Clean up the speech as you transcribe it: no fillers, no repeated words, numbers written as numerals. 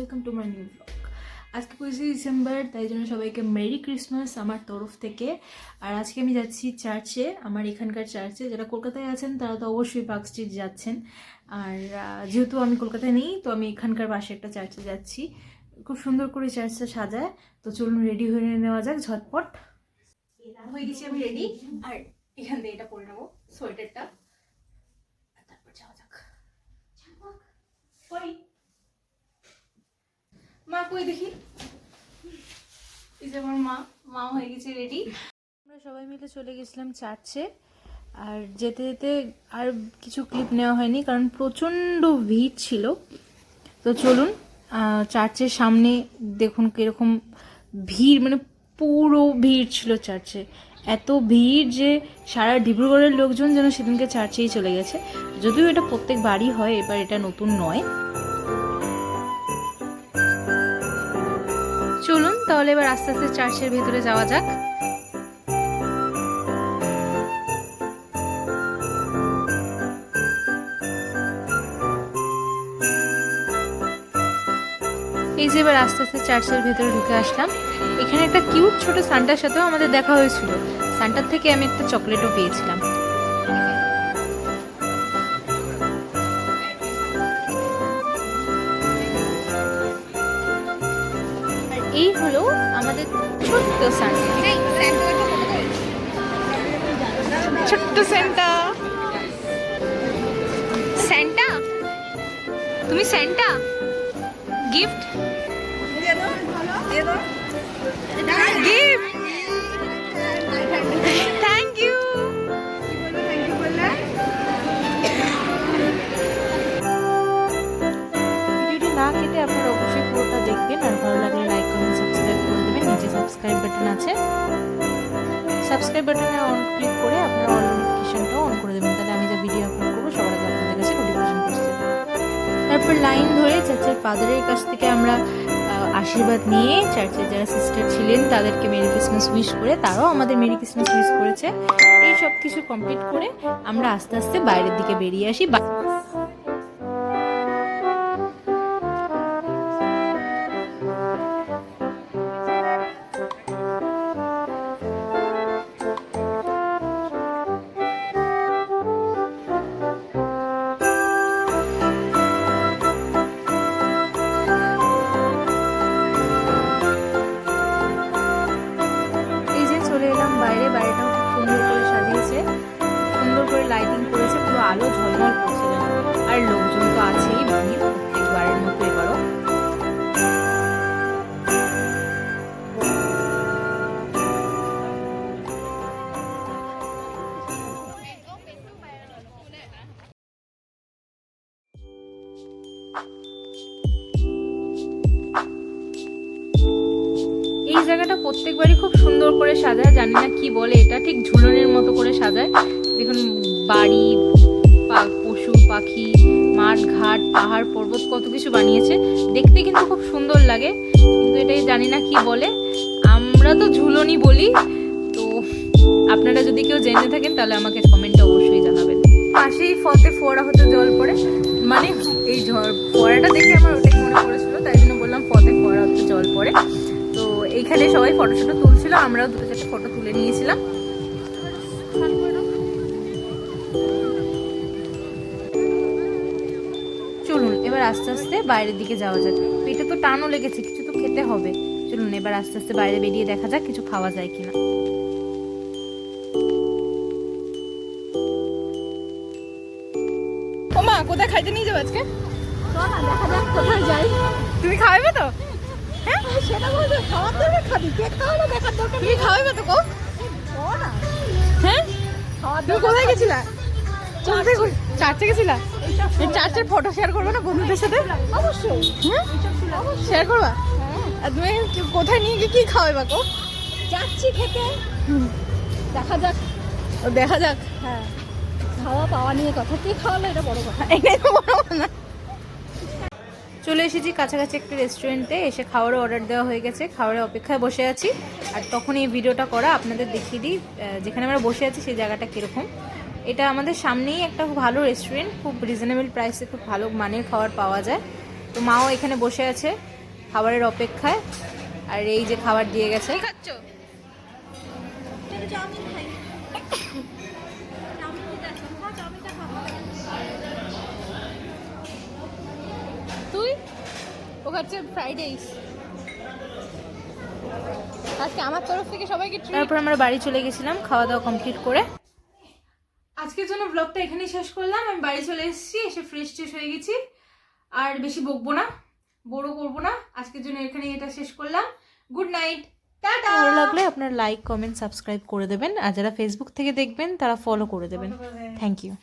Welcome to my new blog. আজকে 25 December, তাই জন্য সবাইকে মেরি ক্রিসমাস আমার তরফ থেকে। আর আজকে আমি যাচ্ছি চার্চে, আমার এখানকার চার্চে। যারা কলকাতায় আছেন তারা তো অবশ্যই পার্ক স্ট্রিট যাচ্ছেন, আর যেহেতু আমি কলকাতায় নেই তো আমি এখানকার পাশে একটা চার্চে যাচ্ছি। খুব সুন্দর করে চার্চটা সাজায়, তো চলুন রেডি হয়ে নেওয়া যাক ঝটপট। হয়ে গেছি আমি রেডি, আর এখান থেকে এটা পরে নেবো সোয়েটারটা, তারপর যাওয়া যাক। মা কই দেখি, এই যে আমার মা হয়ে গেছে রেডি। আমরা সবাই মিলে চলে গেছিলাম চার্চে, আর যেতে যেতে আর কিছু ক্লিপ নেওয়া হয়নি কারণ প্রচণ্ড ভিড় ছিল। তো চলুন চার্চের সামনে দেখুন কীরকম ভিড়, মানে পুরো ভিড় ছিল চার্চে। এত ভিড় যে সারা ডিব্রুগড়ের লোকজন যেন সেদিনকে চার্চেই চলে গেছে। যদিও এটা প্রত্যেক বাড়ি হয়, এবার এটা নতুন নয়। চলুন তাহলে এবার আস্তে আস্তে চার্চের ভেতরে যাওয়া যাক। এই যে এবার আস্তে আস্তে চার্চের ভেতরে ঢুকে আসলাম। এখানে একটা কিউট ছোট সান্টার সাথেও আমাদের দেখা হয়েছিল। সান্টার থেকে আমি একটা চকলেটও পেয়েছিলাম। আর এই হলো আমাদের ছোট্ট সান্টা, ছোট্ট সান্টা। সান্টা, তুমি Santa gift gift, thank you. ভিডিওটি না কেটে আপনারা অবশ্যই পুরোটা দেখবেন, আর ভালো লাগলে লাইক কমেন্ট সাবস্ক্রাইব করে দেবেন। নিচে সাবস্ক্রাইব বাটন আছে, সাবস্ক্রাইব বাটনে অন ক্লিক করে আপনারা অল নোটিফিকেশনটাও অন করে দেবেন, তাহলে আমি যা ভিডিও আপলোড করবো সবার আগে আপনাদের কাছে নোটিফিকেশন পৌঁছে যাবে। তারপর লাইন ধরে চার্চের ফাদারের কাছ থেকে আমরা আশীর্বাদ নিয়ে চার্চের যারা সিস্টার ছিলেন তাদেরকে মেরি ক্রিসমাস উইশ করে, তারাও আমাদের মেরি ক্রিসমাস উইশ করেছে। এই সব কিছু কমপ্লিট করে আমরা আস্তে আস্তে বাইরের দিকে বেরিয়ে আসি। বাইরেটাও খুব সুন্দর করে সাজিয়েছে, সুন্দর করে লাইটিং করেছে, পুরো আলো ঝলমল করছিল। আর লোকজন তো আছেই, ভিড় প্রত্যেকবারের মতো এবারও। এই জায়গাটা প্রত্যেকবারই খুব সুন্দর করে সাজায়, জানি না কি বলে এটা, ঠিক ঝুলনের মতো করে সাজায়। দেখুন বাড়ি, পশু পাখি, মাঠ ঘাট, পাহাড় পর্বত, কত কিছু বানিয়েছে। দেখতে কিন্তু খুব সুন্দর লাগে, কিন্তু এটাই জানি না কি বলে। আমরা তো ঝুলনি বলি। তো আপনারা যদি কেউ জেনে থাকেন তাহলে আমাকে কমেন্টে অবশ্যই জানাবেন। পাশেই ফতে ফোয়ারা হতে জল পড়ে, মানে এই ফোয়ারাটা দেখে আমার ওটাই মনে পড়েছিল, তাই জন্য বললাম ফতে ফোয়ারা হতে জল পড়ে। তো এইখানে সবাই ফটো শটো তুলছিল, আমরাও দুটো চারটে ফটো তুলে নিয়েছিলাম। চলুন এবার আস্তে আস্তে বাইরের দিকে যাওয়া যাক। পেটে তো টানও লেগেছে, কিছু তো খেতে হবে। চলুন এবার আস্তে আস্তে বাইরে বেরিয়ে দেখা যাক কিছু খাওয়া যায় কিনা। ও মা, কোথায় খাইতে নিয়ে যাবো আজকে? দেখা যাক কোথায় যাই। তুমি খাওয়াবে তো? হ্যাঁ সেটা বলতে খাওয়ার দরকার, খাবি কে খাওয়ানো দেখার দরকার। তুমি খাওয়াবে তো? কো না হ্যাঁ, খাওয়ার তুমি কোথায় গেছিলা? চার্চে গেছিলা? এই চার্চের ফটো শেয়ার করবে না বন্ধুদের সাথে? অবশ্যই হ্যাঁ শেয়ার করবা। আর তুমি কোথায় নিয়ে গিয়ে কি খাওয়াবে? কো যাচ্ছি খেতে, দেখা যাক। দেখা যাক। হ্যাঁ খাওয়া পাওয়া নিয়ে কথা, কে খাওয়ালো এটা বড় কথা। এটাই তো বড় না। চলে এসেছি কাছাকাছি একটা রেস্টুরেন্টে, এসে খাওয়ারও অর্ডার দেওয়া হয়ে গেছে, খাওয়ারের অপেক্ষায় বসে আছি। আর তখন এই ভিডিওটা করা আপনাদের দেখিয়ে দিই যেখানে আমরা বসে আছি সেই জায়গাটা কীরকম। এটা আমাদের সামনেই একটা খুব ভালো রেস্টুরেন্ট, খুব রিজনেবল প্রাইসে খুব ভালো মানের খাবার পাওয়া যায়। তো মাও এখানে বসে আছে, খাবারের অপেক্ষায়। আর এই যে খাবার দিয়ে গেছে। কি খাচ্ছ? চাউমিন খাই। চাউমিন খেতে আসলাম, খা চাউমিনটা খা। তুই? ও খাচ্ছে ফ্রাইড রাইস। আজকে আমার তরফ থেকে সবাইকে তারপর আমরা বাড়ি চলে গেছিলাম খাওয়া দাওয়া কমপ্লিট করে। আজকের জন্য ব্লগটা এখানেই শেষ করলাম। আমি বাড়ি চলে এসেছি, এসে ফ্রেশ ট্রেশ হয়ে গেছি। আর বেশি বকবো না, বড় করবো না। আজকের জন্য এখানেই এটা শেষ করলাম। Good night, tata. ভালো লাগলে আপনার লাইক কমেন্ট সাবস্ক্রাইব করে দেবেন, আর যারা ফেসবুক থেকে দেখবেন তারা ফলো করে দেবেন। Thank you.